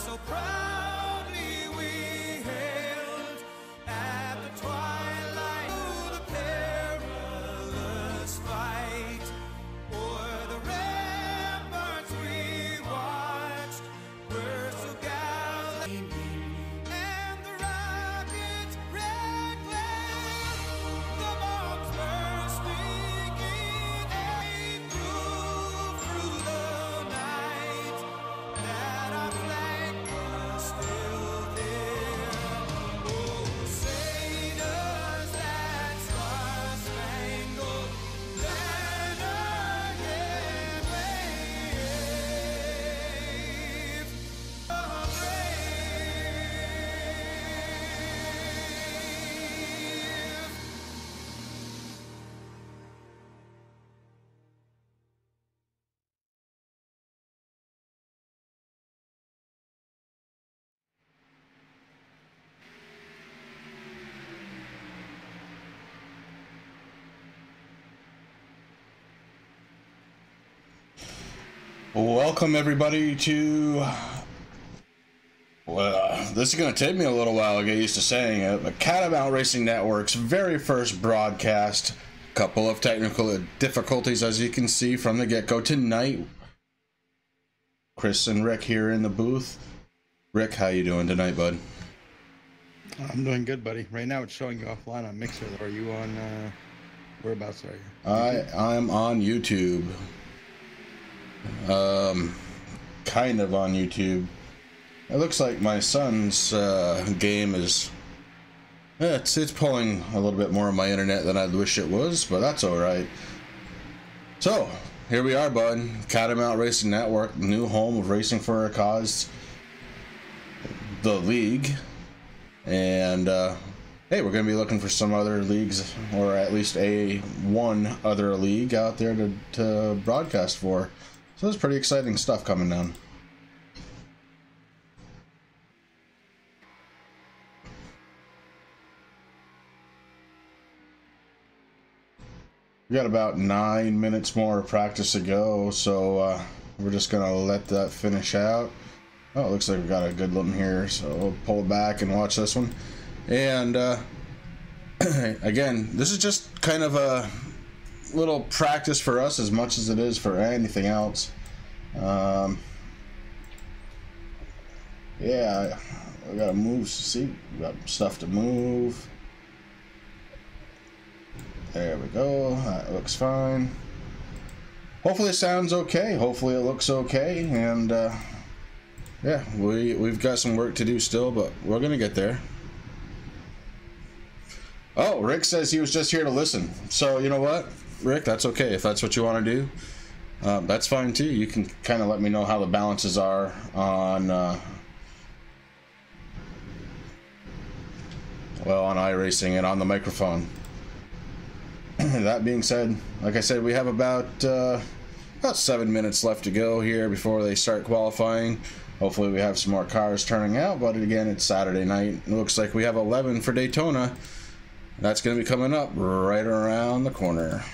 so proudly we hailed at the twilight of the perilous fight. O'er the ramparts we watched were so gallant, and the rocket's red glare, the bombs bursting in a proof through the night that our flag was still there. Oh, say does that star-spangled banner yet wave a brave? Welcome everybody to, this is going to take me a little while to get used to saying it, but Catamount Racing Network's very first broadcast. Couple of technical difficulties, as you can see from the get-go tonight. Chris and Rick here in the booth. Rick, how you doing tonight, bud? I'm doing good, buddy. Right now it's showing you offline on Mixer. Are you on, whereabouts are you? I'm on YouTube. Kind of on YouTube. It looks like my son's game is it's pulling a little bit more of my internet than I'd wish it was, but that's all right. So here we are, bud. Catamount Racing Network, new home of Racing for a Cause, the league, and hey, we're gonna be looking for some other leagues, or at least one other league out there to broadcast for. So there's pretty exciting stuff coming down. We got about 9 minutes more of practice to go, so we're just gonna let that finish out. Oh, it looks like we got a good one here, so we'll pull back and watch this one. And again, this is just kind of a little practice for us as much as it is for anything else. Yeah, we gotta move. See, we got stuff to move. There we go. That looks fine. Hopefully it sounds okay. Hopefully it looks okay. And yeah, we've got some work to do still, but we're gonna get there. Oh, Rick says he was just here to listen. So you know what, Rick, that's okay. If that's what you want to do, that's fine too. You can kind of let me know how the balances are on well, on iRacing and on the microphone. That being said, like I said, we have about 7 minutes left to go here before they start qualifying. Hopefully we have some more cars turning out, but again, it's Saturday night. It looks like we have 11 for Daytona. That's going to be coming up right around the corner.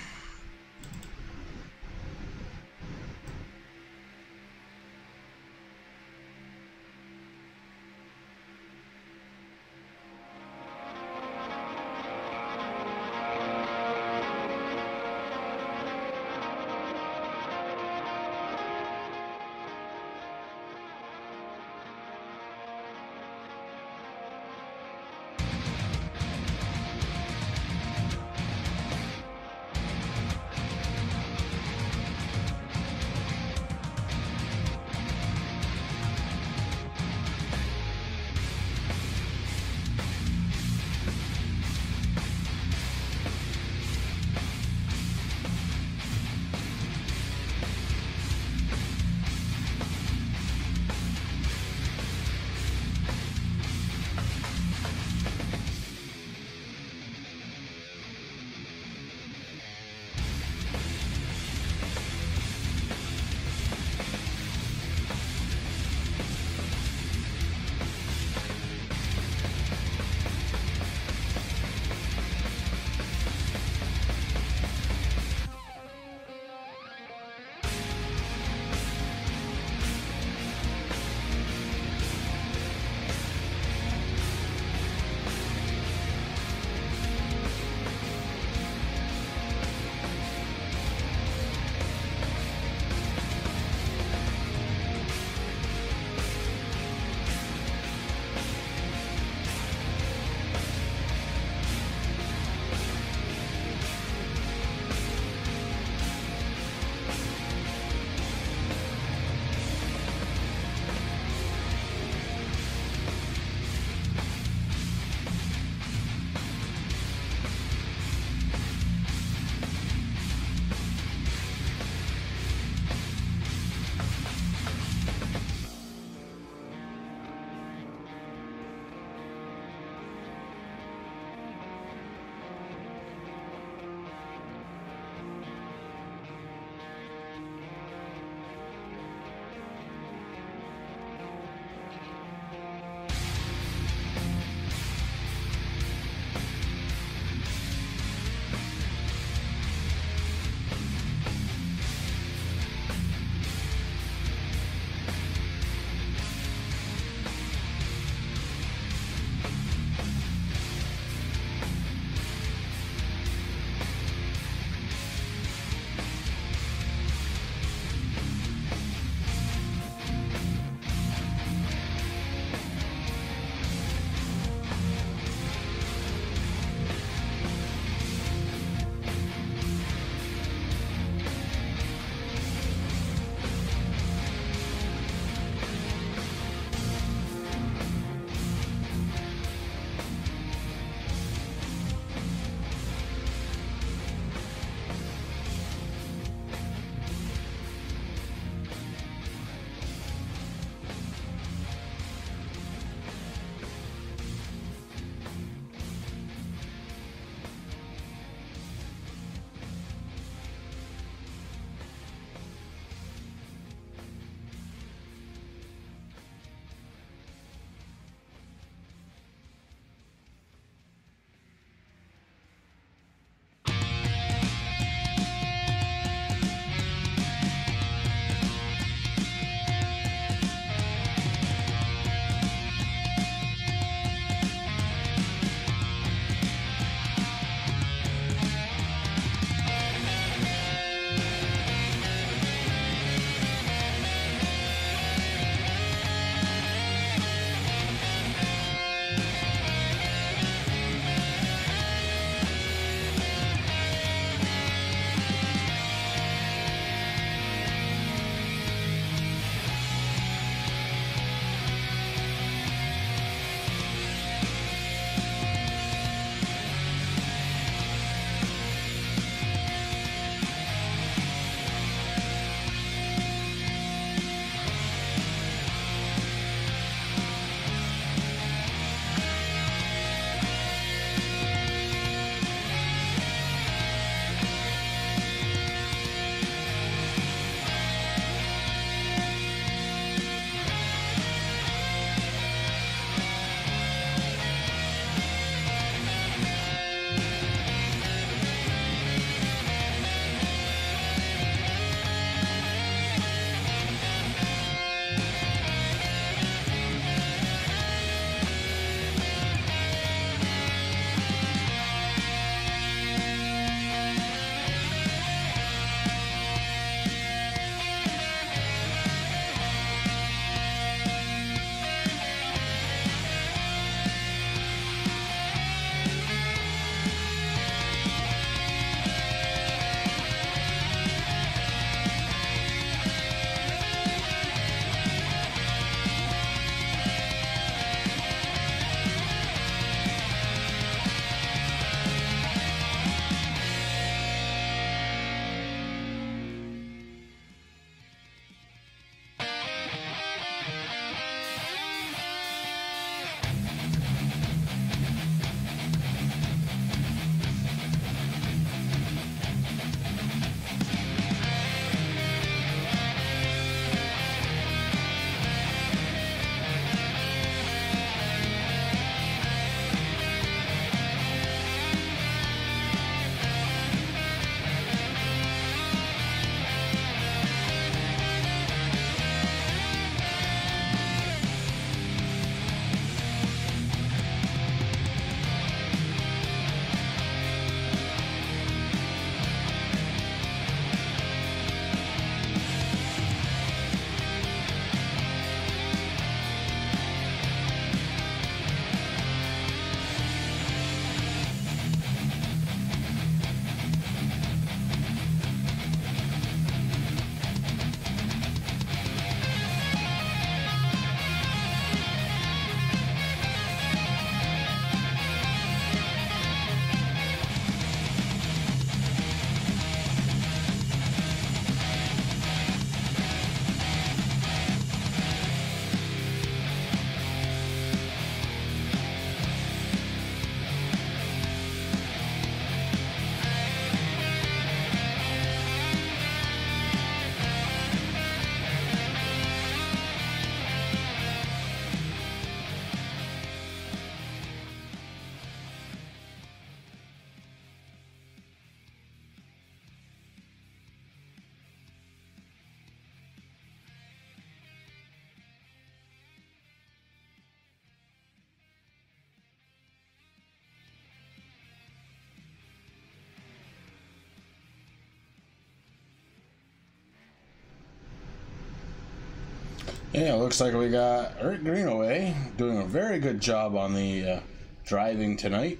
Yeah, looks like we got Eric Greenaway doing a very good job on the driving tonight.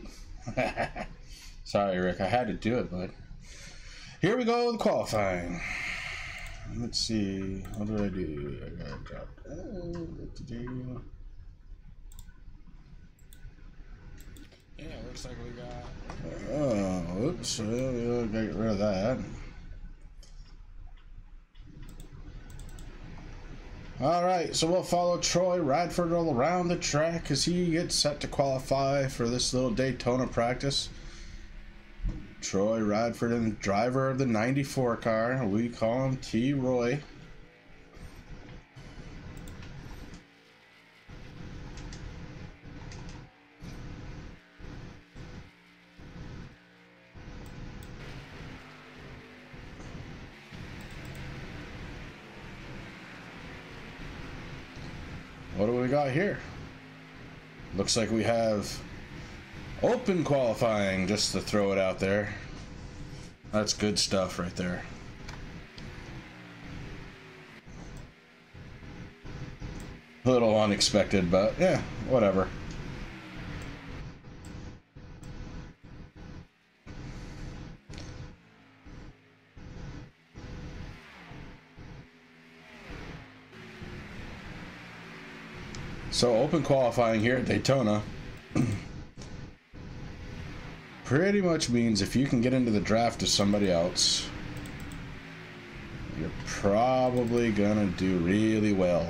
Sorry, Rick, I had to do it, but here we go with qualifying. Let's see, what did I do? I got dropped. Yeah, looks like we got. Oh, oops! We'll get rid of that. Alright, so we'll follow Troy Radford all around the track as he gets set to qualify for this little Daytona practice. Troy Radford, and driver of the 94 car. We call him T-Roy. What do we got here? Looks like we have open qualifying, just to throw it out there. That's good stuff right there. A little unexpected, but yeah, whatever. So open qualifying here at Daytona pretty much means if you can get into the draft to somebody else, you're probably gonna do really well.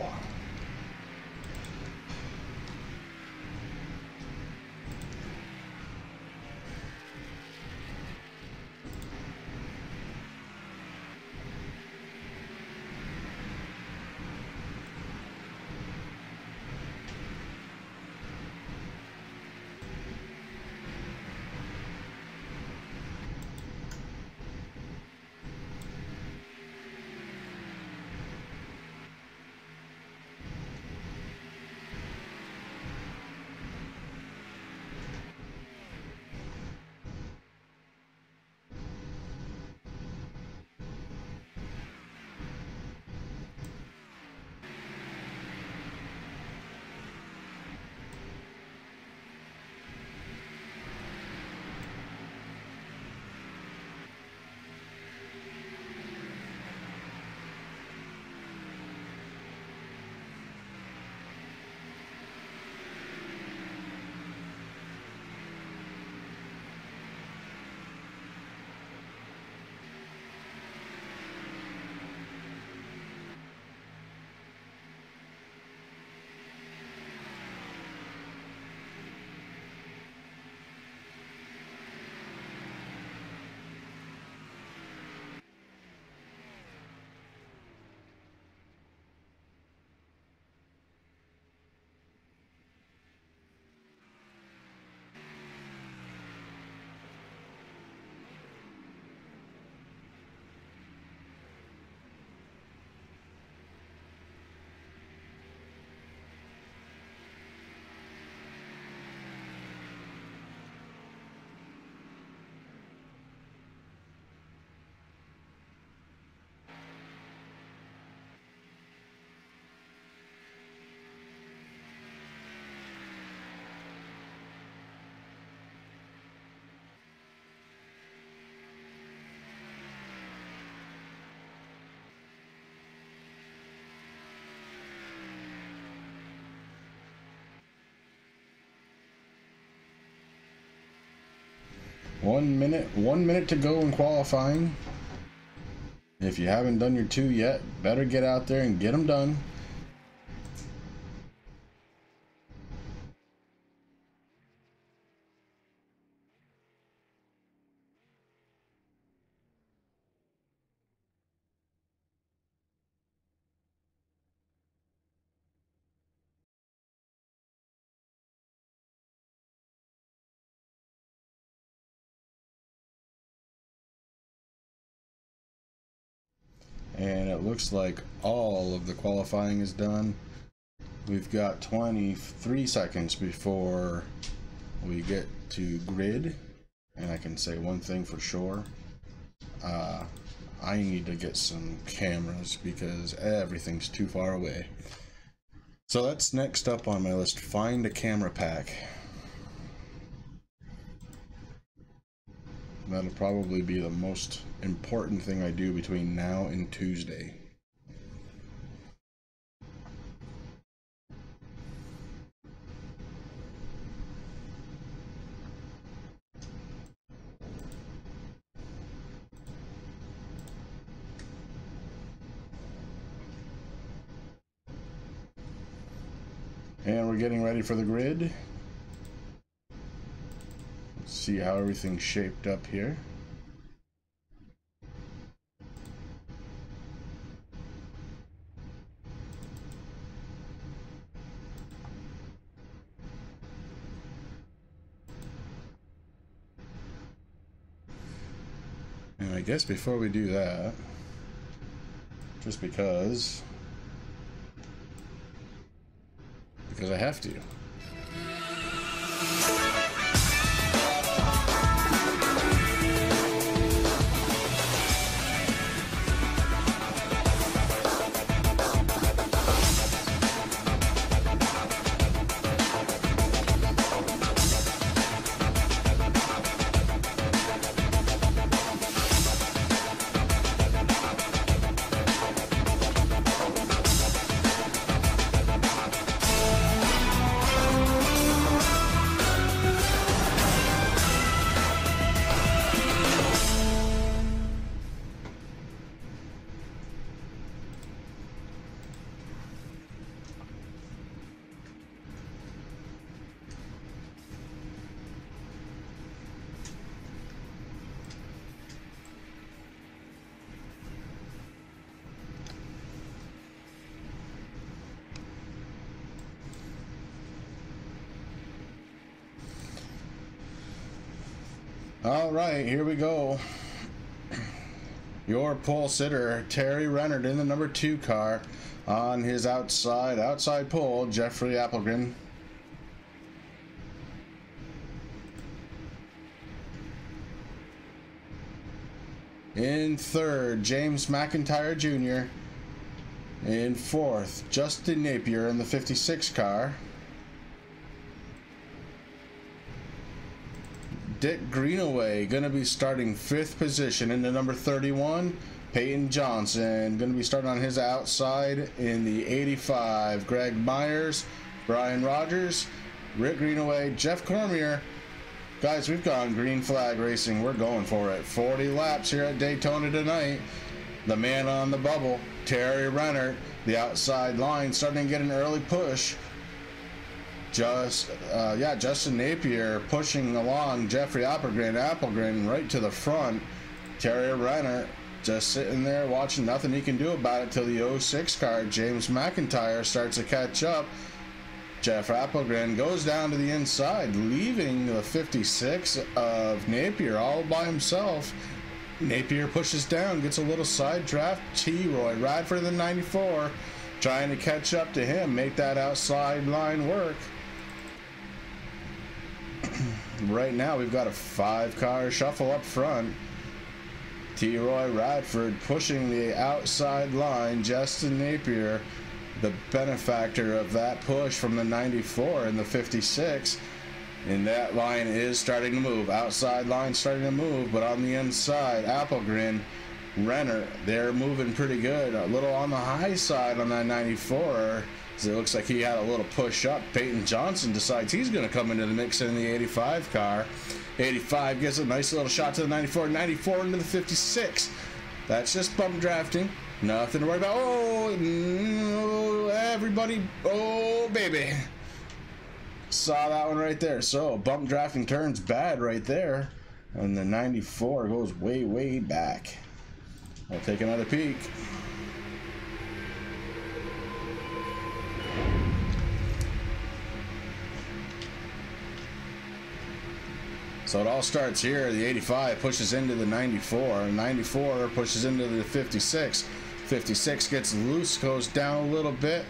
One minute to go in qualifying. If you haven't done your 2 yet, better get out there and get them done. And it looks like all of the qualifying is done. We've got 23 seconds before we get to grid, and I can say one thing for sure. I need to get some cameras because everything's too far away. So that's next up on my list. Find a camera pack. That'll probably be the most important thing I do between now and Tuesday. And we're getting ready for the grid. Let's see how everything's shaped up here. And I guess before we do that, just because I have to. All right, here we go. Your pole sitter, Terry Renard, in the number 2 car. On his outside pole, Jeffrey Applegren. In third, James McIntyre Jr. In fourth, Justin Napier in the 56 car. Dick Greenaway going to be starting 5th position in the number 31. Peyton Johnson going to be starting on his outside in the 85. Greg Myers, Brian Rogers, Rick Greenaway, Jeff Cormier. Guys, we've gone green flag racing. We're going for it. 40 laps here at Daytona tonight. The man on the bubble, Terry Renard, the outside line, starting to get an early push. Justin Napier pushing along Jeffrey Applegren right to the front. Terry Renner just sitting there watching, nothing he can do about it till the 06 car, James McIntyre, starts to catch up. Jeff Applegren goes down to the inside, leaving the 56 of Napier all by himself. Napier pushes down, gets a little side draft. T-Roy Radford in the 94 trying to catch up to him, make that outside line work. Right now we've got a 5-car shuffle up front. T-Roy Radford pushing the outside line. Justin Napier, the benefactor of that push from the 94 and the 56. And that line is starting to move. Outside line starting to move, but on the inside, Applegren, Renner, they're moving pretty good. A little on the high side on that 94. So it looks like he had a little push up. Peyton Johnson decides he's going to come into the mix in the 85 car. 85 gets a nice little shot to the 94. 94 into the 56. That's just bump drafting. Nothing to worry about. Oh, everybody. Oh, baby. Saw that one right there. So bump drafting turns bad right there. And the 94 goes way, way back. I'll take another peek. So it all starts here. The 85 pushes into the 94. 94 pushes into the 56. 56 gets loose, goes down a little bit,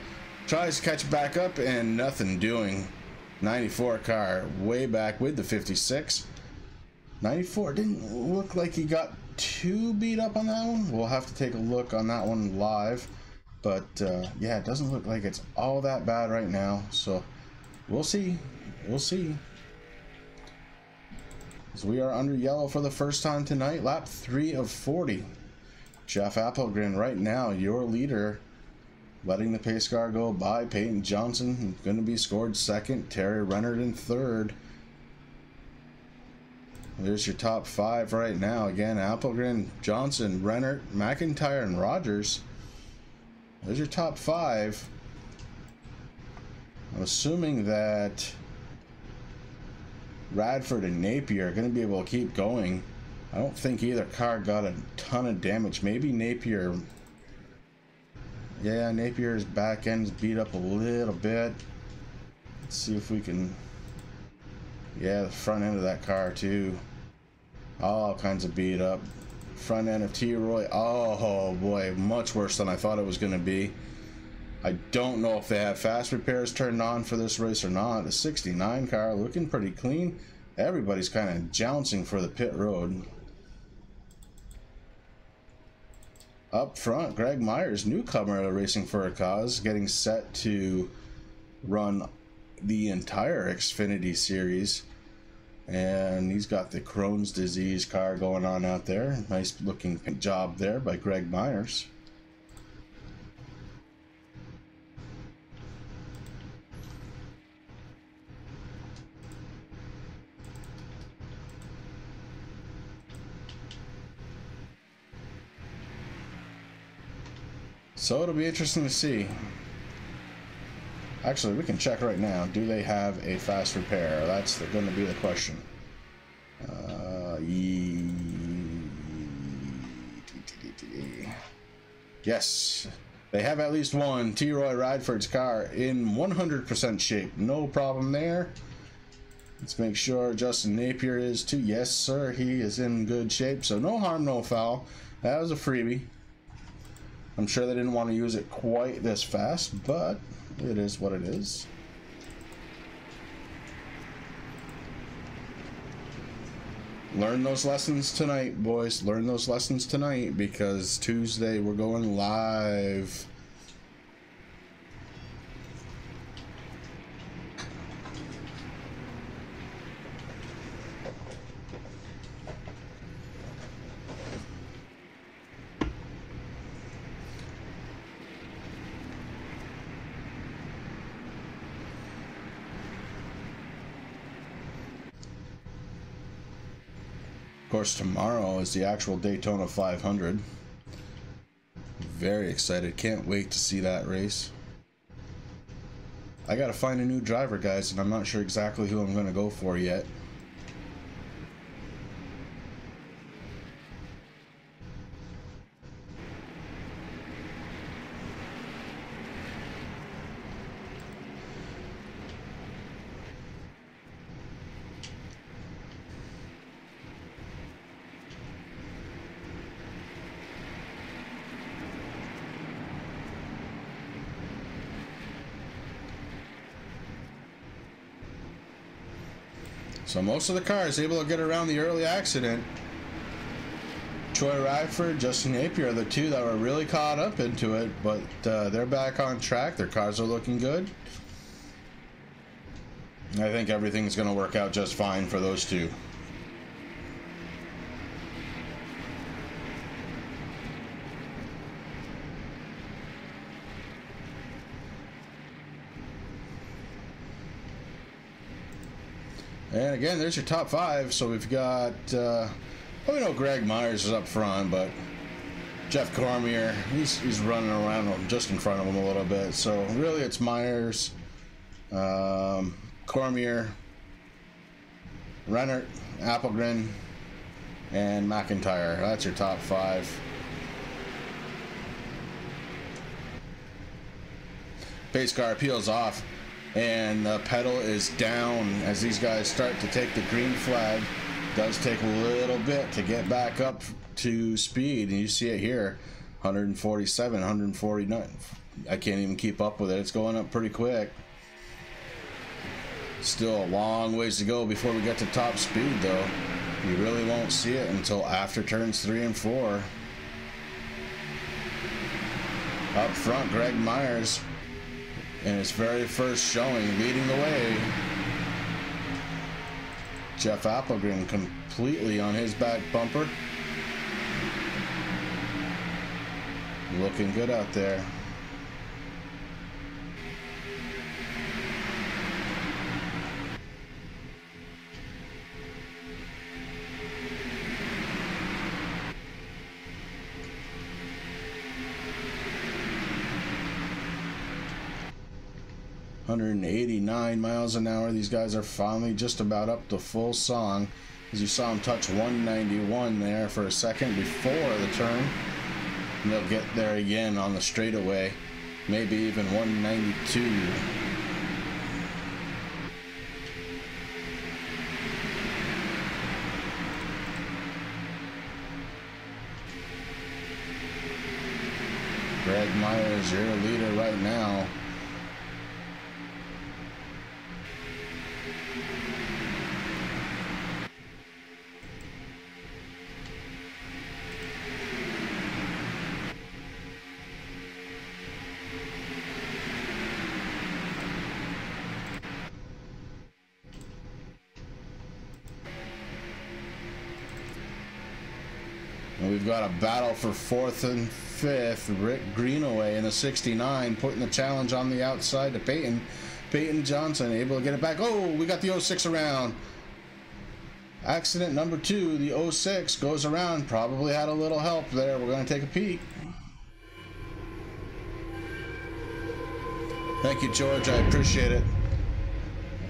tries to catch back up, and nothing doing. 94 car way back with the 56. 94 didn't look like he got too beat up on that one. We'll have to take a look on that one live. but yeah, it doesn't look like it's all that bad right now. So we'll see. We'll see. As we are under yellow for the first time tonight, lap 3 of 40. Jeff Applegren right now, your leader, letting the pace car go by. Peyton Johnson going to be scored second. Terry Rennert in third. There's your top 5 right now. Again, Applegren, Johnson, Rennert, McIntyre, and Rogers. There's your top 5. I'm assuming that Radford and Napier are going to be able to keep going. I don't think either car got a ton of damage. Maybe Napier. Yeah, Napier's back end's beat up a little bit. Let's see if we can. Yeah, the front end of that car too. All kinds of beat up. Front end of T-Roy. Oh boy, much worse than I thought it was going to be. I don't know if they have fast repairs turned on for this race or not. The 69 car looking pretty clean. Everybody's kind of jouncing for the pit road. Up front, Greg Myers, newcomer to Racing for a Cause, getting set to run the entire Xfinity series. And he's got the Crohn's disease car going on out there. Nice looking job there by Greg Myers. So it'll be interesting to see. Actually, we can check right now. Do they have a fast repair? That's going to be the question. Yes, they have at least one. T-Roy Radford's car in 100% shape. No problem there. Let's make sure Justin Napier is too. Yes, sir. He is in good shape. So no harm, no foul. That was a freebie. I'm sure they didn't want to use it quite this fast, but it is what it is. Learn those lessons tonight, boys. Learn those lessons tonight, because Tuesday we're going live. Of course, tomorrow is the actual Daytona 500. Very excited. Can't wait to see that race. I gotta find a new driver, guys, and I'm not sure exactly who I'm gonna go for yet. So most of the cars able to get around the early accident. Troy Radford, Justin Napier are the two that were really caught up into it, but they're back on track. Their cars are looking good. I think everything's going to work out just fine for those two. And again, there's your top 5. So we've got, well, we know Greg Myers is up front, but Jeff Cormier, he's running around just in front of him a little bit. So really it's Myers, Cormier, Rennert, Applegren, and McIntyre. That's your top 5. Pace car peels off, and the pedal is down as these guys start to take the green flag. Does take a little bit to get back up to speed, and you see it here, 147, 149. I can't even keep up with it. It's going up pretty quick. Still a long ways to go before we get to top speed, though. You really won't see it until after turns 3 and 4. Up front, Greg Myers in his very first showing, leading the way. Jeff Applegren completely on his back bumper. Looking good out there. $189 miles an hour. These guys are finally just about up to full song. As you saw them touch 191 there for a second before the turn. And they'll get there again on the straightaway. Maybe even 192. Greg Myers, your leader right now. And we've got a battle for 4th and 5th. Rick Greenaway in the 69, putting the challenge on the outside to Peyton. Peyton Johnson able to get it back. Oh, we got the 06 around. Accident number 2, the 06 goes around. Probably had a little help there. We're going to take a peek. Thank you, George. I appreciate it.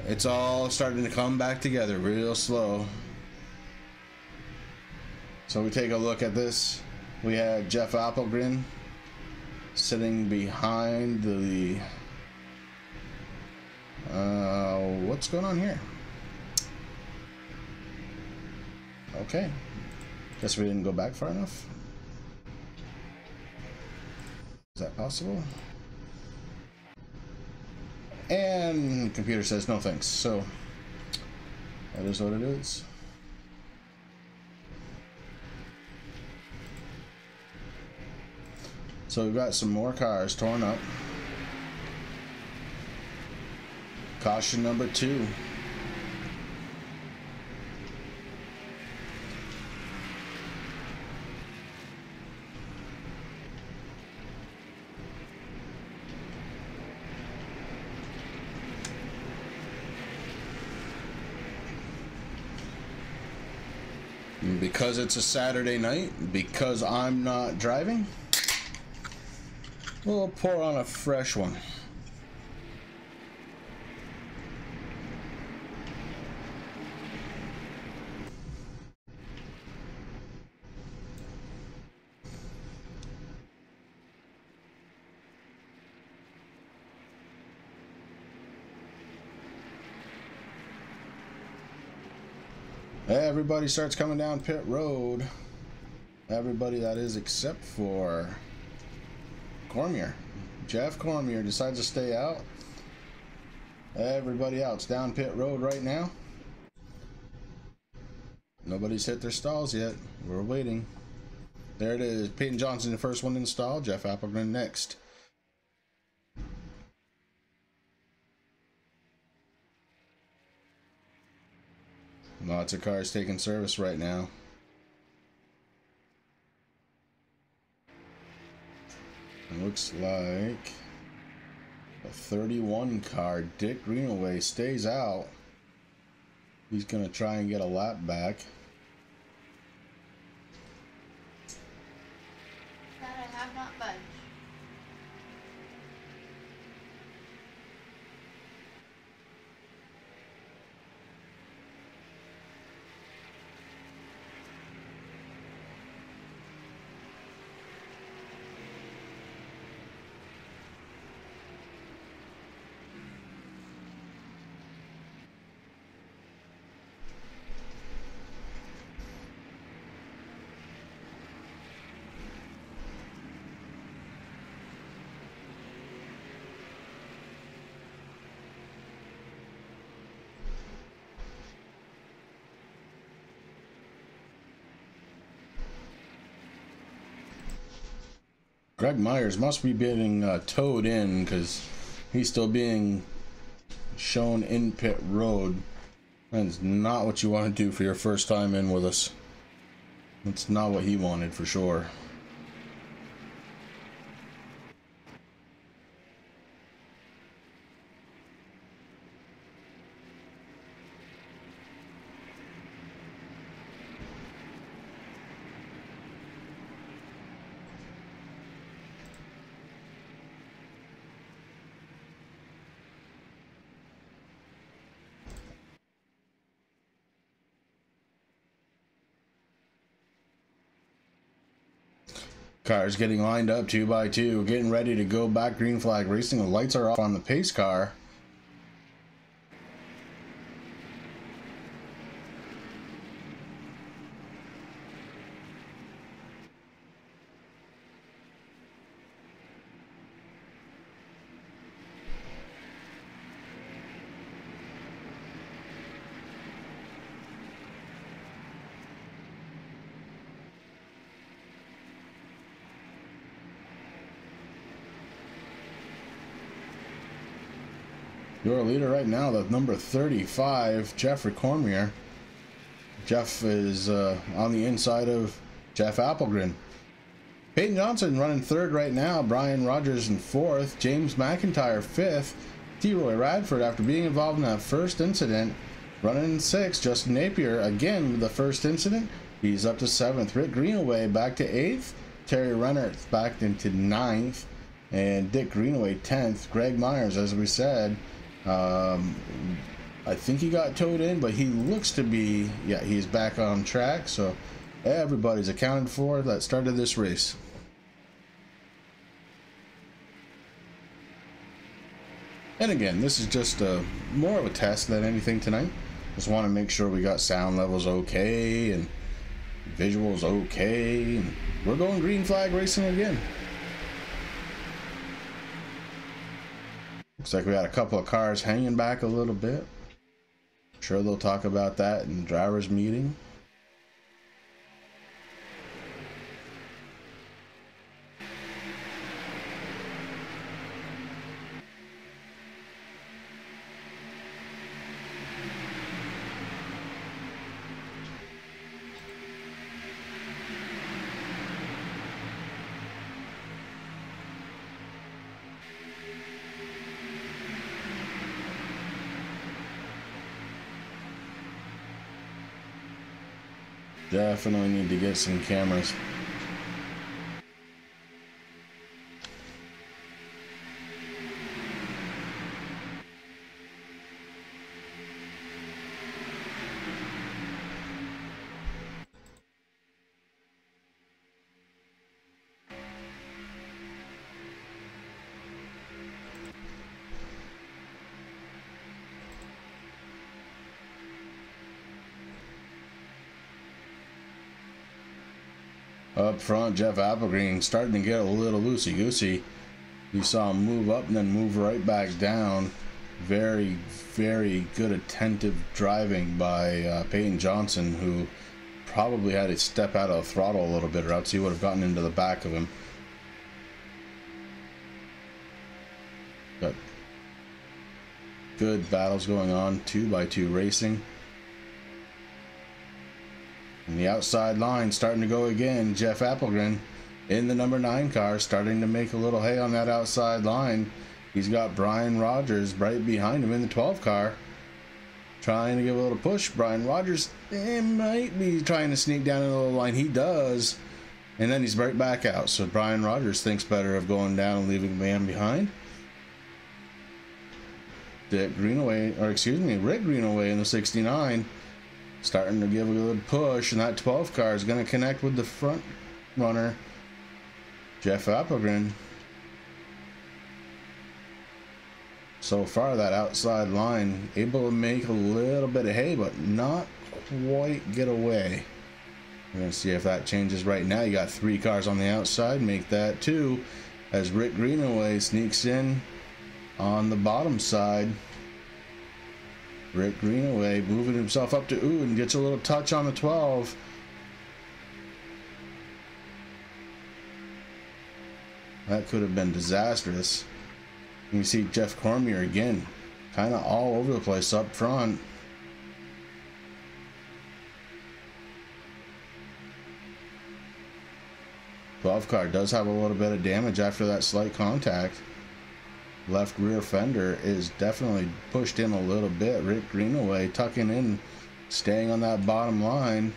It's all starting to come back together real slow. So we take a look at this. We had Jeff Applegren sitting behind the what's going on here? Okay, guess we didn't go back far enough. Is that possible? And the computer says no thanks, so that is what it is. So we've got some more cars torn up. Caution number 2. And because it's a Saturday night, because I'm not driving, we'll pour on a fresh one. Everybody starts coming down pit road. Everybody, that is, except for Cormier. Jeff Cormier decides to stay out. Everybody else down pit road right now. Nobody's hit their stalls yet. We're waiting. There it is. Peyton Johnson, the first one installed. Jeff Applegren next. Lots of cars taking service right now. It looks like a 31 car. Dick Greenaway stays out. He's going to try and get a lap back. That I have not budged. Greg Myers must be being towed in because he's still being shown in pit road. That's not what you want to do for your first time in with us. That's not what he wanted for sure. Cars getting lined up 2 by 2, getting ready to go back. Green flag racing. The lights are off on the pace car. Your leader right now, the number 35, Jeffrey Cormier. Jeff is on the inside of Jeff Applegren. Peyton Johnson running third right now. Brian Rogers in fourth. James McIntyre fifth. T-Roy Radford, after being involved in that first incident, running in sixth. Justin Napier again with the first incident. He's up to seventh. Rick Greenaway back to eighth. Terry Renner back into ninth. And Dick Greenaway 10th. Greg Myers, as we said, I think he got towed in, but he looks to be, yeah, he's back on track. So everybody's accounted for that started this race. And again, this is just more of a test than anything tonight. Just want to make sure we got sound levels okay and visuals okay. And we're going green flag racing again. Looks like we got a couple of cars hanging back a little bit. I'm sure they'll talk about that in the drivers' meeting. Definitely need to get some cameras. Up front, Jeff Applegreen starting to get a little loosey-goosey. You saw him move up and then move right back down. Very, very good attentive driving by Peyton Johnson, who probably had to step out of the throttle a little bit, or else he would have gotten into the back of him. Got good battles going on, 2x2 racing. And the outside line starting to go again. Jeff Applegren in the number 9 car, starting to make a little hay on that outside line. He's got Brian Rogers right behind him in the 12 car, trying to give a little push. Brian Rogers might be trying to sneak down in the little line. He does, and then he's right back out. So Brian Rogers thinks better of going down and leaving the man behind. Rick Greenaway in the 69. Starting to give a good push, and that 12 car is going to connect with the front runner, Jeff Applegren. So far, that outside line able to make a little bit of hay, but not quite get away. We're going to see if that changes right now. You got 3 cars on the outside, make that 2 as Rick Greenaway sneaks in on the bottom side. Rick Greenaway moving himself up to and gets a little touch on the 12. That could have been disastrous. You see Jeff Cormier again, kind of all over the place up front. Car does have a little bit of damage after that slight contact. Left rear fender is definitely pushed in a little bit. Rick Greenaway tucking in, staying on that bottom line.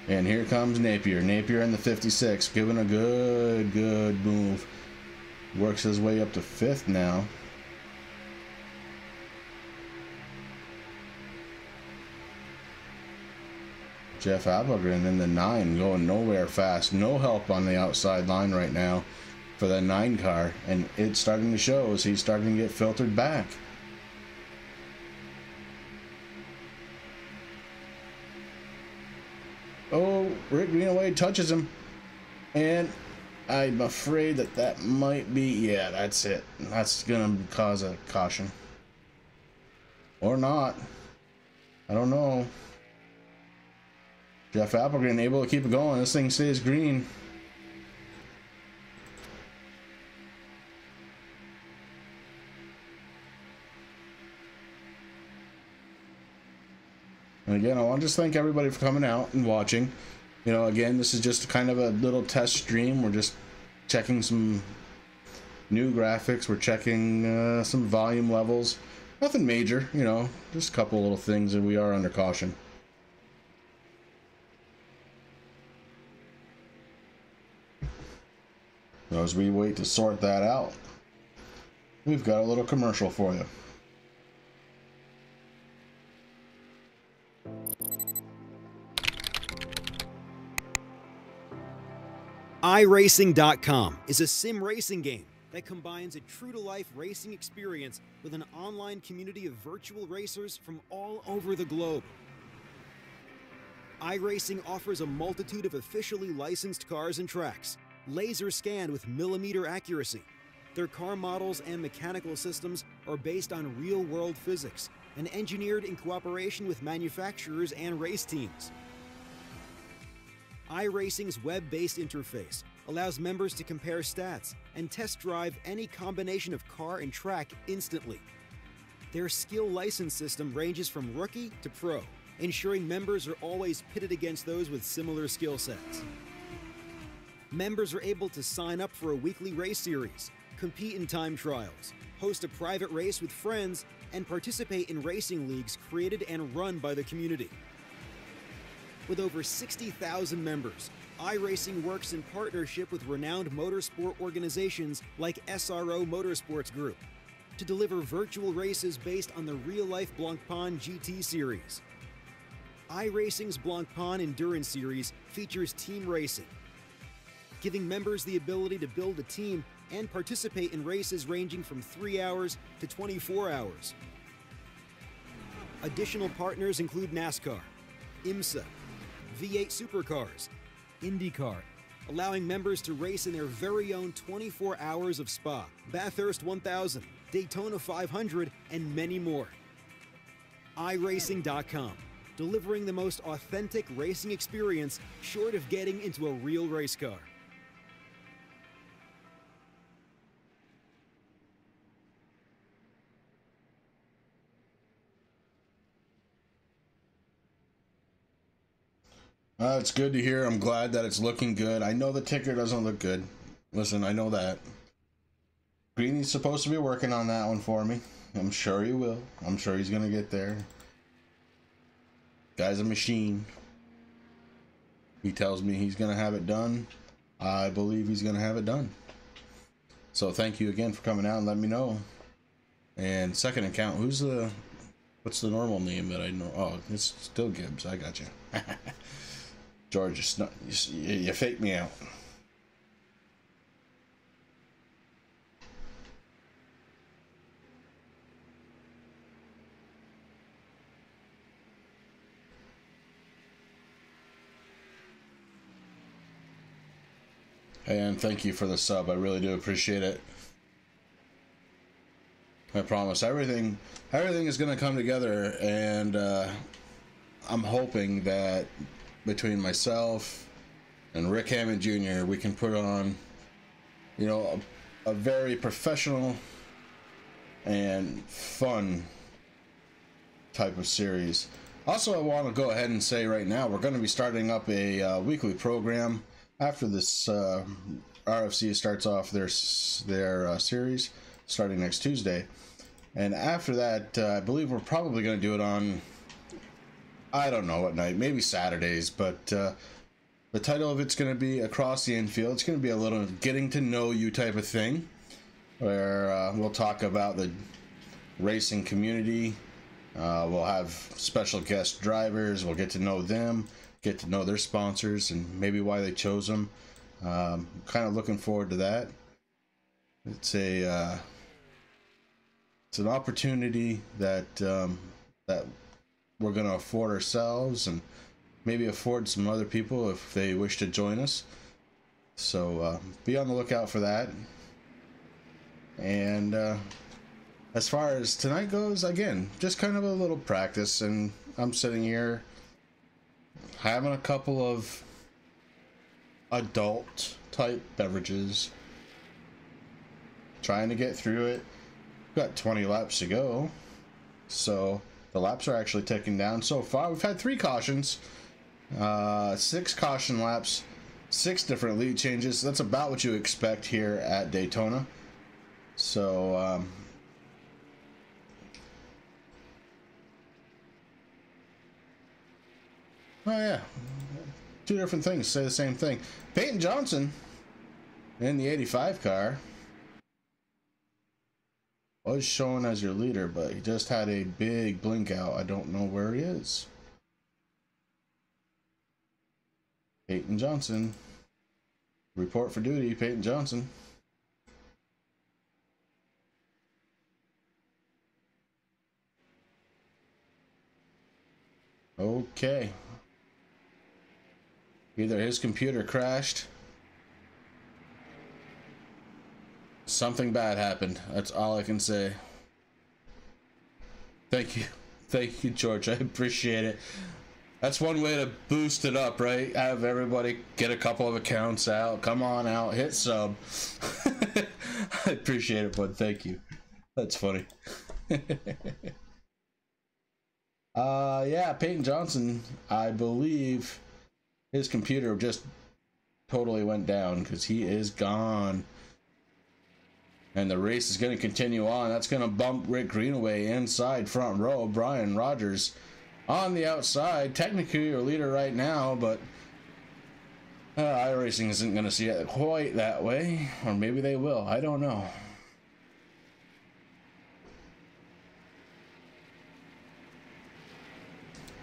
And here comes Napier. Napier in the 56, giving a good move. Works his way up to 5th now. Jeff Applegren in the 9, going nowhere fast. No help on the outside line right now for the 9 car. And it's starting to show as he's starting to get filtered back. Oh, Rick Greenaway touches him. And I'm afraid that might be... Yeah, that's it. That's going to cause a caution. Or not. I don't know. Jeff Applegren able to keep it going. This thing stays green. And again, I want to just thank everybody for coming out and watching. You know, again, this is just kind of a little test stream. We're just checking some new graphics. We're checking some volume levels. Nothing major, you know, just a couple little things, and we are under caution. As we wait to sort that out, we've got a little commercial for you. iRacing.com is a sim racing game that combines a true-to-life racing experience with an online community of virtual racers from all over the globe. iRacing offers a multitude of officially licensed cars and tracks, laser scanned with millimeter accuracy. Their car models and mechanical systems are based on real-world physics and engineered in cooperation with manufacturers and race teams. iRacing's web-based interface allows members to compare stats and test drive any combination of car and track instantly. Their skill license system ranges from rookie to pro, ensuring members are always pitted against those with similar skill sets. Members are able to sign up for a weekly race series, compete in time trials, host a private race with friends, and participate in racing leagues created and run by the community. With over 60,000 members, iRacing works in partnership with renowned motorsport organizations like SRO Motorsports Group to deliver virtual races based on the real-life Blancpain GT series. iRacing's Blancpain Endurance Series features team racing, giving members the ability to build a team and participate in races ranging from 3 hours to 24 hours. Additional partners include NASCAR, IMSA, V8 Supercars, IndyCar, allowing members to race in their very own 24 hours of Spa, Bathurst 1000, Daytona 500, and many more. iRacing.com, delivering the most authentic racing experience short of getting into a real race car. It's good to hear. I'm glad that it's looking good. I know the ticker doesn't look good. Listen, I know that. Greeny's supposed to be working on that one for me. I'm sure he will. I'm sure he's going to get there. Guy's a machine. He tells me he's going to have it done. I believe he's going to have it done. So thank you again for coming out and letting me know. And second account, what's the normal name that I know? Oh, it's still Gibbs. I got you. George, you faked me out. And thank you for the sub. I really do appreciate it. I promise everything is going to come together, and I'm hoping that between myself and Rick Hammond Jr., we can put on, you know, a very professional and fun type of series. Also, I want to go ahead and say right now, we're going to be starting up a weekly program after this RFC starts off their series starting next Tuesday. And after that, I believe we're probably going to do it on, I don't know what night, maybe Saturdays, but the title of it's going to be Across the Infield. It's going to be a little getting to know you type of thing, where we'll talk about the racing community. We'll have special guest drivers. We'll get to know them, get to know their sponsors, and maybe why they chose them. Kind of looking forward to that. It's an opportunity that that we're going to afford ourselves, and maybe afford some other people if they wish to join us. So be on the lookout for that. And as far as tonight goes, again, just kind of a little practice, and I'm sitting here having a couple of adult type beverages, trying to get through it. Got 20 laps to go, so the laps are actually ticking down. So far we've had 3 cautions, 6 caution laps, 6 different lead changes. That's about what you expect here at Daytona. So oh yeah, 2 different things say the same thing. Peyton Johnson in the 85 car was shown as your leader, but he just had a big blink out. I don't know where he is. Peyton Johnson, report for duty. Peyton Johnson. Okay. Either his computer crashed, something bad happened. That's all I can say. Thank you, George. I appreciate it. That's one way to boost it up, right? Have everybody get a couple of accounts out. Come on out, hit sub. I appreciate it, bud. Thank you. That's funny. Yeah, Peyton Johnson, I believe his computer just totally went down because he is gone. And the race is going to continue on. That's going to bump Rick Greenaway inside front row. Brian Rogers on the outside. Technically your leader right now, but iRacing isn't going to see it quite that way. Or maybe they will. I don't know.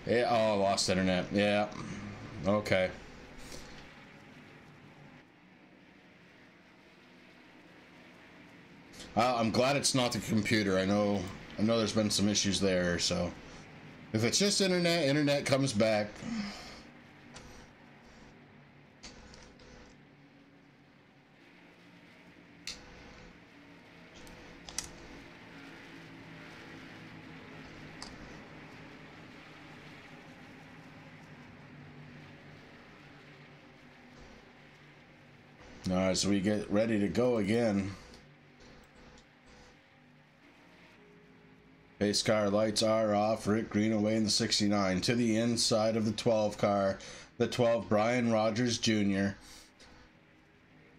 Yeah, oh, I lost internet. Yeah. Okay. I'm glad it's not the computer. I know there's been some issues there, so if it's just internet comes back. All right, so we get ready to go again. Pace car lights are off. Rick Greenaway in the 69 to the inside of the 12 car. The 12, Brian Rogers Jr.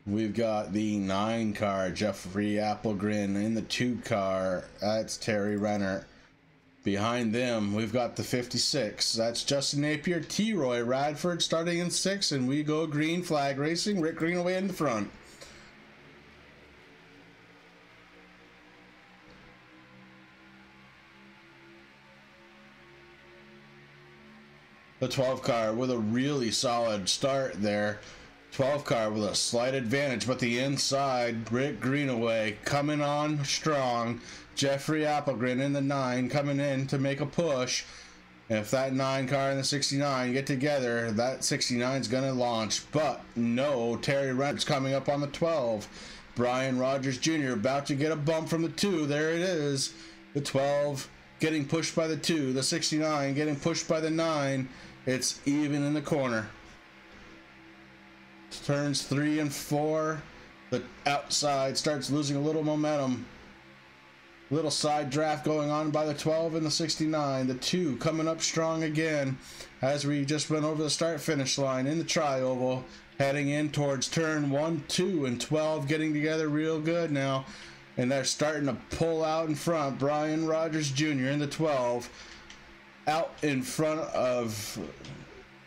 We've got the 9 car, Jeffrey Applegrin. In the 2 car, that's Terry Renner. Behind them, we've got the 56. That's Justin Napier, T-Roy Radford starting in 6, and we go green flag racing. Rick Greenaway in the front. The 12 car with a really solid start there. 12 car with a slight advantage, but the inside, Rick Greenaway coming on strong. Jeffrey Applegrin in the 9 coming in to make a push. If that 9 car and the 69 get together, that 69 is going to launch. But no, Terry Renner's coming up on the 12. Brian Rogers Jr. about to get a bump from the 2. There it is. The 12 getting pushed by the 2. The 69 getting pushed by the 9. It's even in the corner. Turns 3 and 4. The outside starts losing a little momentum. Little side draft going on by the 12 and the 69. The 2 coming up strong again as we just went over the start finish line in the tri-oval, heading in towards turn 1, 2, and 12, getting together real good now. And they're starting to pull out in front. Brian Rogers Jr. in the 12, out in front of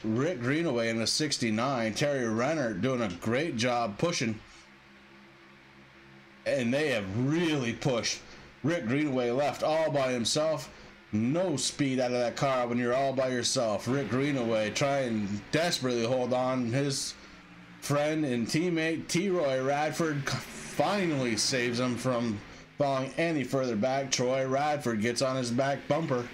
Rick Greenaway in the 69. Terry Renner doing a great job pushing. And they have really pushed. Rick Greenaway left all by himself. No speed out of that car when you're all by yourself. Rick Greenaway trying desperately hold on. His friend and teammate T-Roy Radford finally saves him from falling any further back. Troy Radford gets on his back bumper.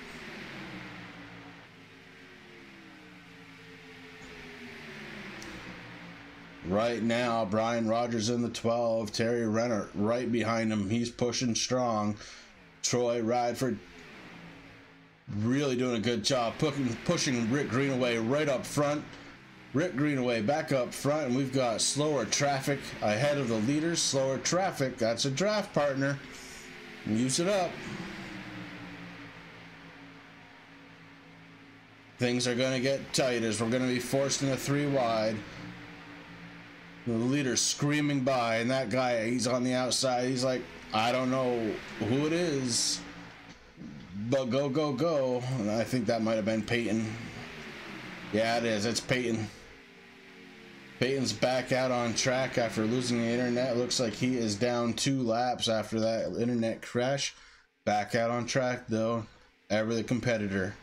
Right now, Brian Rogers in the 12, Terry Renner right behind him. He's pushing strong. Troy Radford really doing a good job pushing Rick Greenaway right up front. Rick Greenaway back up front, and we've got slower traffic ahead of the leaders. Slower traffic, that's a draft partner. Use it up. Things are going to get tight as we're going to be forced into 3 wide. The leader's screaming by, and that guy, he's on the outside. He's like, I don't know who it is, but go, go, go. And I think that might have been Peyton. Yeah, it is. It's Peyton. Peyton's back out on track after losing the internet. Looks like he is down 2 laps after that internet crash. Back out on track, though. Ever the competitor.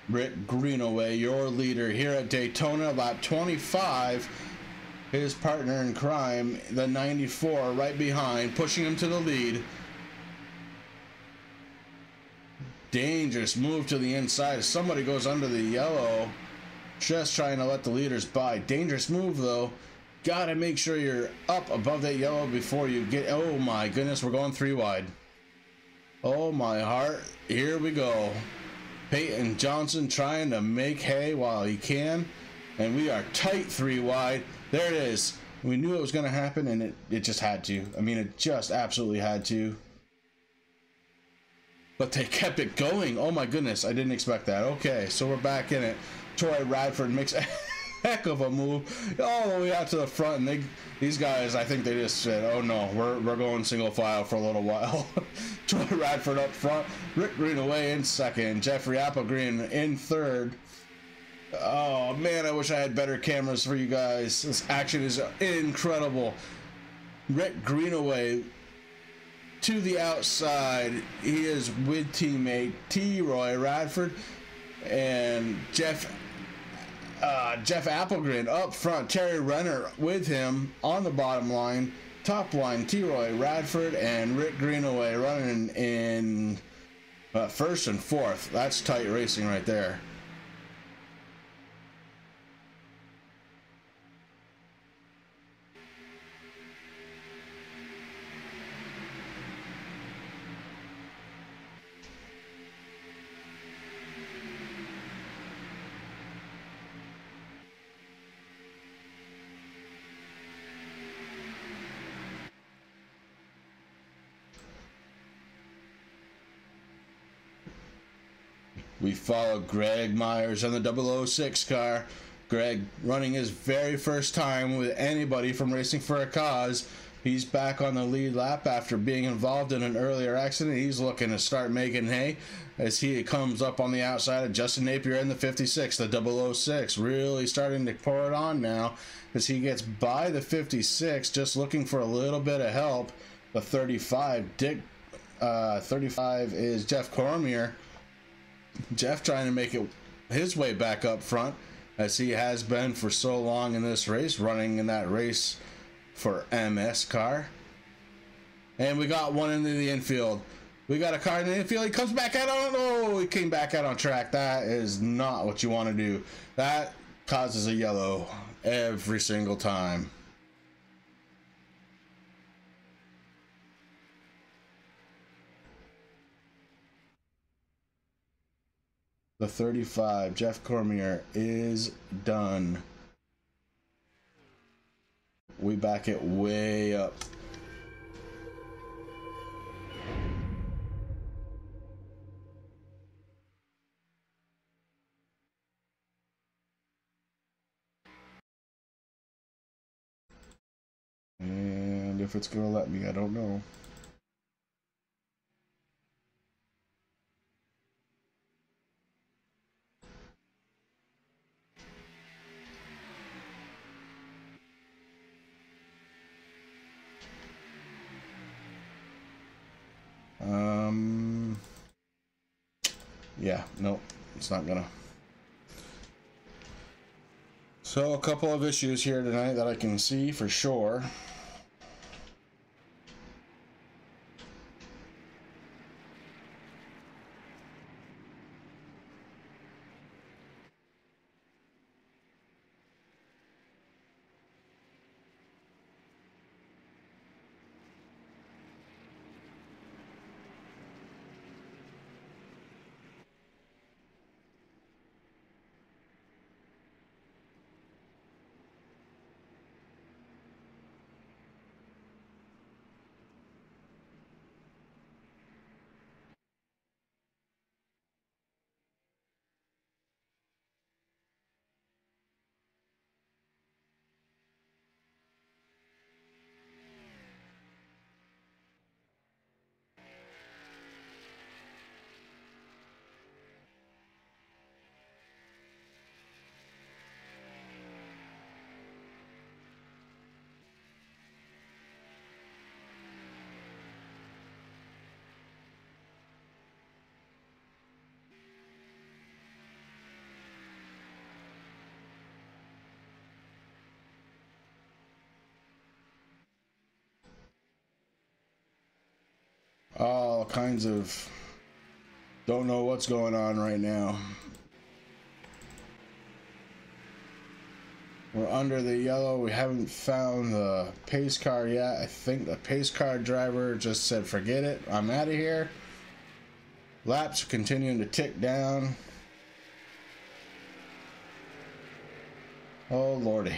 Rick Greenaway, your leader here at Daytona, lap 25. His partner in crime, the 94, right behind, pushing him to the lead. Dangerous move to the inside. Somebody goes under the yellow, just trying to let the leaders by. Dangerous move, though. Gotta make sure you're up above that yellow before you get... Oh, my goodness, we're going 3 wide. Oh, my heart. Here we go. Peyton Johnson trying to make hay while he can, and we are tight 3 wide. There it is. We knew it was going to happen, and it just had to. I mean, it just absolutely had to. But they kept it going. Oh my goodness, I didn't expect that. Okay, so we're back in it. Troy Radford makes a heck of a move all the way out to the front, and these guys, I think they just said, oh no, we're going single file for a little while. Troy Radford up front, Rick Greenaway in second, Jeffrey Applegreen in third. Oh man, I wish I had better cameras for you guys. This action is incredible. Rick Greenaway to the outside. He is with teammate T-Roy Radford and Jeff Applegreen up front. Terry Renner with him on the bottom line. Top line, T-Roy Radford and Rick Greenaway running in first and fourth. That's tight racing right there. We follow Greg Myers on the 006 car. Greg running his very first time with anybody from Racing for a Cause. He's back on the lead lap after being involved in an earlier accident. He's looking to start making hay as he comes up on the outside of Justin Napier in the 56, the 006. Really starting to pour it on now as he gets by the 56, just looking for a little bit of help. The 35, 35 is Jeff Cormier. Jeff trying to make it his way back up front as he has been for so long in this race, running in that race for MS car. And we got one into the infield. We got a car in the infield. He comes back out on... Oh, he came back out on track. That is not what you want to do. That causes a yellow every single time. The 35, Jeff Cormier, is done. We back it way up. And if it's gonna let me, I don't know. Yeah, nope, it's not gonna. So a couple of issues here tonight that I can see for sure. All kinds of don't know what's going on right now. We're under the yellow. We haven't found the pace car yet. I think the pace car driver just said, forget it, I'm out of here. Laps are continuing to tick down. Oh lordy.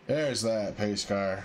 There's that pace car.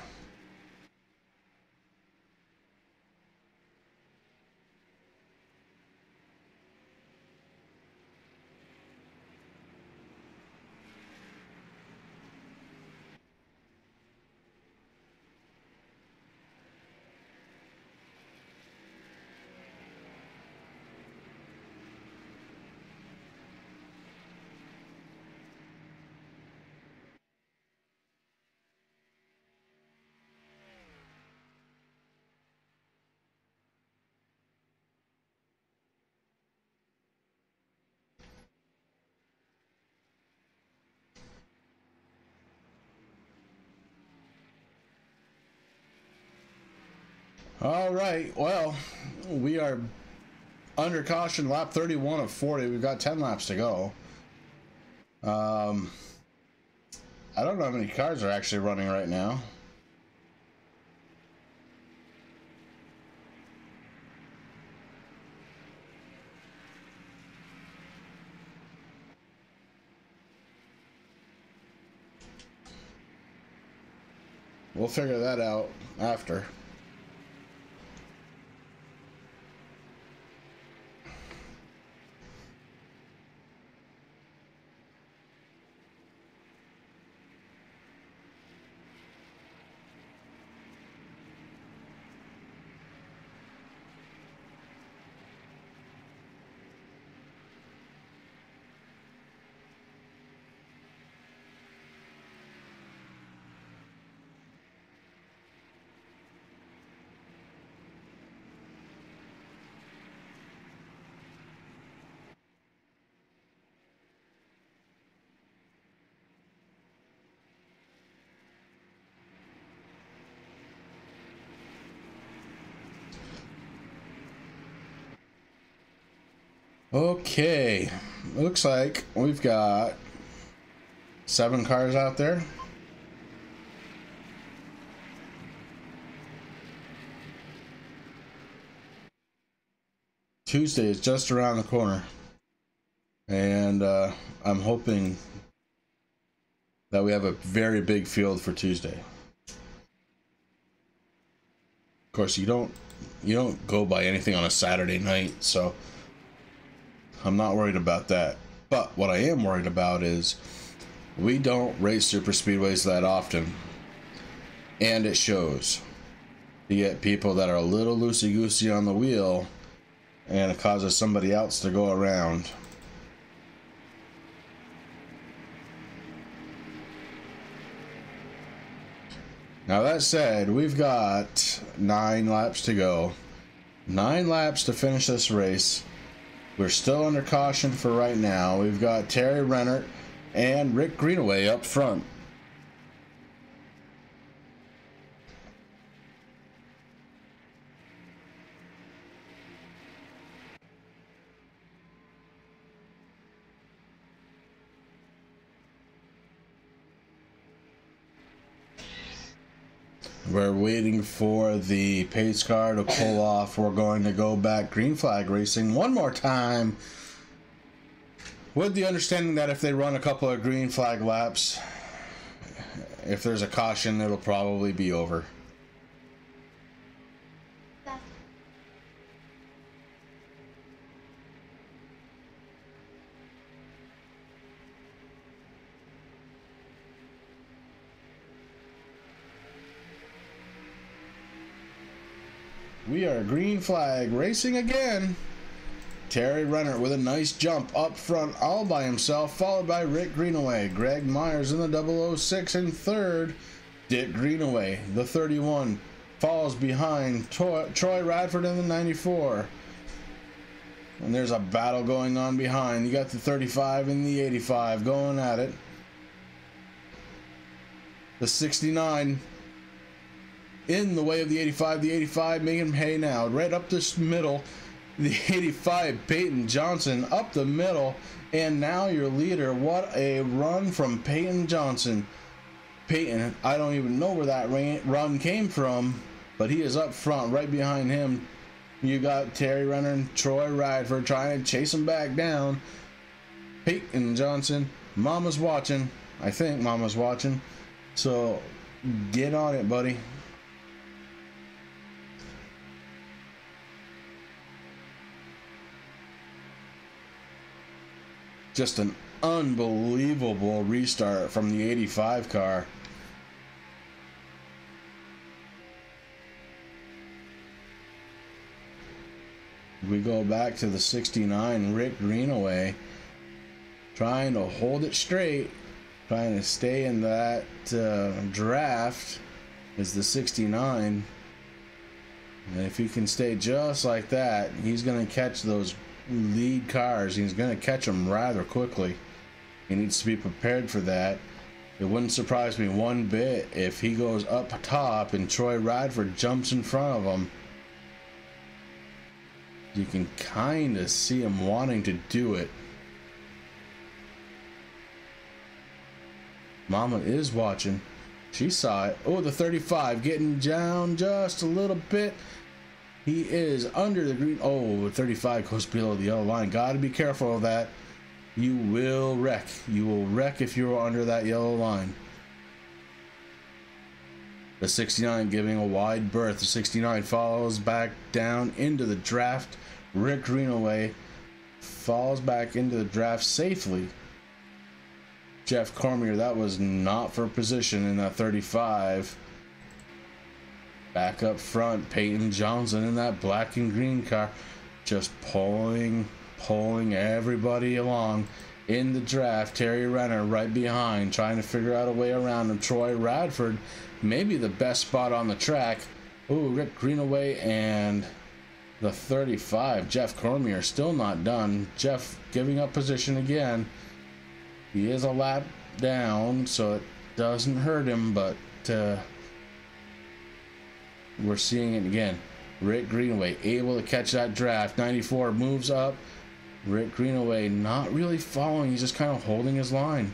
All right, well, we are under caution, lap 31 of 40. We've got 10 laps to go. I don't know how many cars are actually running right now. We'll figure that out after. Okay, looks like we've got 7 cars out there. Tuesday is just around the corner, and I'm hoping that we have a very big field for Tuesday. Of course, you don't go by anything on a Saturday night, so I'm not worried about that. But what I am worried about is we don't race super speedways that often, and it shows. You get people that are a little loosey-goosey on the wheel, and it causes somebody else to go around. Now that said, we've got 9 laps to go. 9 laps to finish this race. We're still under caution for right now. We've got Terry Renner and Rick Greenaway up front. We're waiting for the pace car to pull off. We're going to go back green flag racing one more time, with the understanding that if they run a couple of green flag laps, if there's a caution, it'll probably be over. We are green flag racing again. Terry Renner with a nice jump up front all by himself, followed by Rick Greenaway. Greg Myers in the 006 in third. Dick Greenaway, the 31, falls behind Troy Radford in the 94. And there's a battle going on behind. You got the 35 and the 85 going at it. The 69 in the way of the 85. The 85 making hay now. Right up this middle. The 85, Peyton Johnson, up the middle. And now your leader. What a run from Peyton Johnson. Peyton, I don't even know where that run came from, but he is up front right behind him. You got Terry Renner and Troy Radford trying to chase him back down. Peyton Johnson, Mama's watching. I think Mama's watching. So get on it, buddy. Just an unbelievable restart from the 85 car. We go back to the 69, Rick Greenaway, trying to hold it straight, trying to stay in that draft is the 69. And if he can stay just like that, he's going to catch those lead cars. He's going to catch them rather quickly. He needs to be prepared for that. It wouldn't surprise me one bit if he goes up top and Troy Radford jumps in front of him. You can kind of see him wanting to do it. Mama is watching. She saw it. Oh, the 35 getting down just a little bit. He is under the green. Oh, 35 goes below the yellow line. Got to be careful of that. You will wreck. You will wreck if you're under that yellow line. The 69 giving a wide berth. The 69 follows back down into the draft. Rick Greenaway falls back into the draft safely. Jeff Cormier, that was not for position in that 35. Back up front, Peyton Johnson in that black and green car, just pulling everybody along in the draft. Terry Renner right behind, trying to figure out a way around him. Troy Radford, maybe the best spot on the track. Ooh, Rick Greenaway and the 35, Jeff Cormier, still not done. Jeff giving up position again. He is a lap down, so it doesn't hurt him, but we're seeing it again. Rick Greenaway able to catch that draft. 94 moves up Rick Greenaway not really following. He's just kind of holding his line.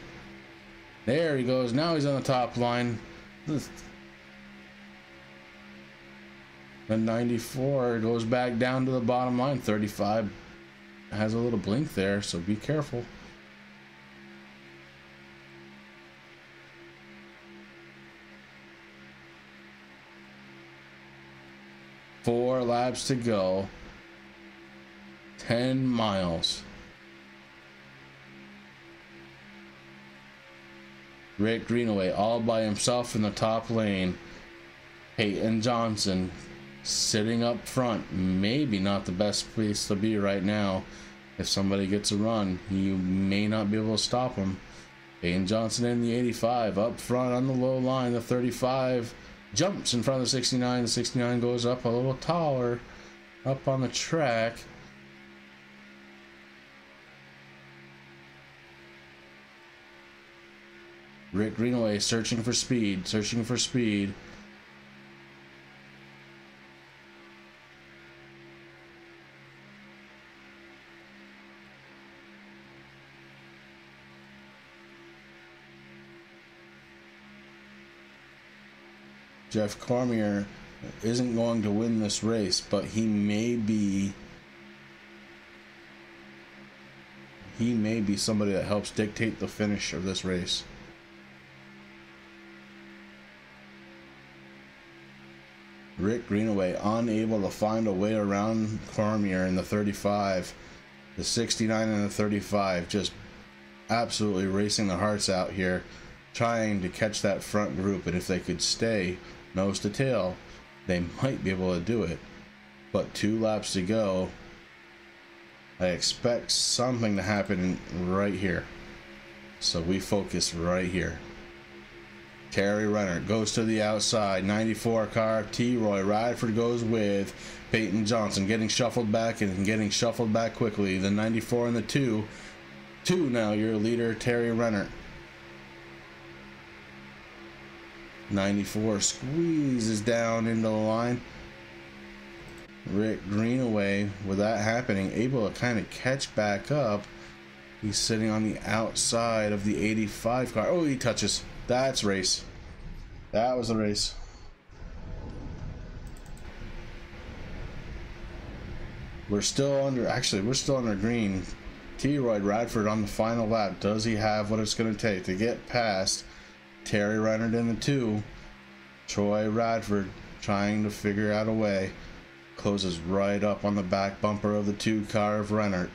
There he goes. Now he's on the top line. The 94 goes back down to the bottom line. 35 has a little blink there, so be careful. Four laps to go. 10 miles. Rick Greenaway all by himself in the top lane. Peyton Johnson sitting up front. Maybe not the best place to be right now. If somebody gets a run, you may not be able to stop him. Peyton Johnson in the 85 up front on the low line. The 35 jumps in front of the 69. The 69 goes up a little taller up on the track. Rick Greenaway searching for speed, searching for speed. Jeff Cormier isn't going to win this race, but he may be somebody that helps dictate the finish of this race. Rick Greenaway unable to find a way around Cormier in the 35. The 69 and the 35 just absolutely racing the hearts out here, trying to catch that front group, and if they could stay nose to tail, they might be able to do it. But 2 laps to go. I expect something to happen right here, so we focus right here. Terry Renner goes to the outside. 94 car. T-Roy Radford goes with Peyton Johnson, getting shuffled back and getting shuffled back quickly. The 94 and the 2 now your leader, Terry Renner. 94 squeezes down into the line. Rick Greenaway, with that happening, able to kind of catch back up. He's sitting on the outside of the 85 car. Oh, he touches. That's race. That was the race. We're still under green. T-Roy Radford on the final lap. Does he have what it's going to take to get past Terry Renner in the 2? Troy Radford trying to figure out a way. Closes right up on the back bumper of the 2 car of Renner.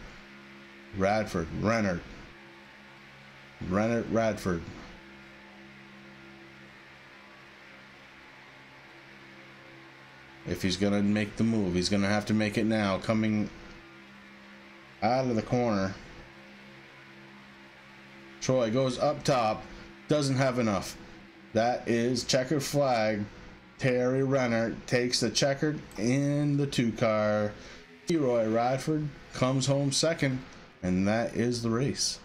Radford, Renner, Radford. If he's going to make the move, he's going to have to make it now. Coming out of the corner. Troy goes up top. Doesn't have enough. That is checkered flag. Terry Renner takes the checkered in the 2 car. T-Roy Radford comes home second. And that is the race.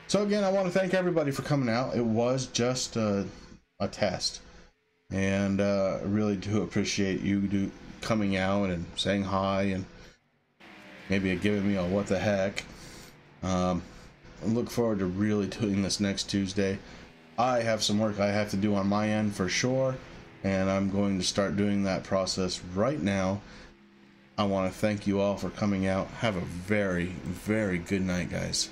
So again, I want to thank everybody for coming out. It was just a test. And I really do appreciate you coming out and saying hi and maybe giving me a what the heck. I look forward to really doing this next Tuesday. I have some work I have to do on my end for sure, and I'm going to start doing that process right now. I want to thank you all for coming out. Have a very, very good night, guys.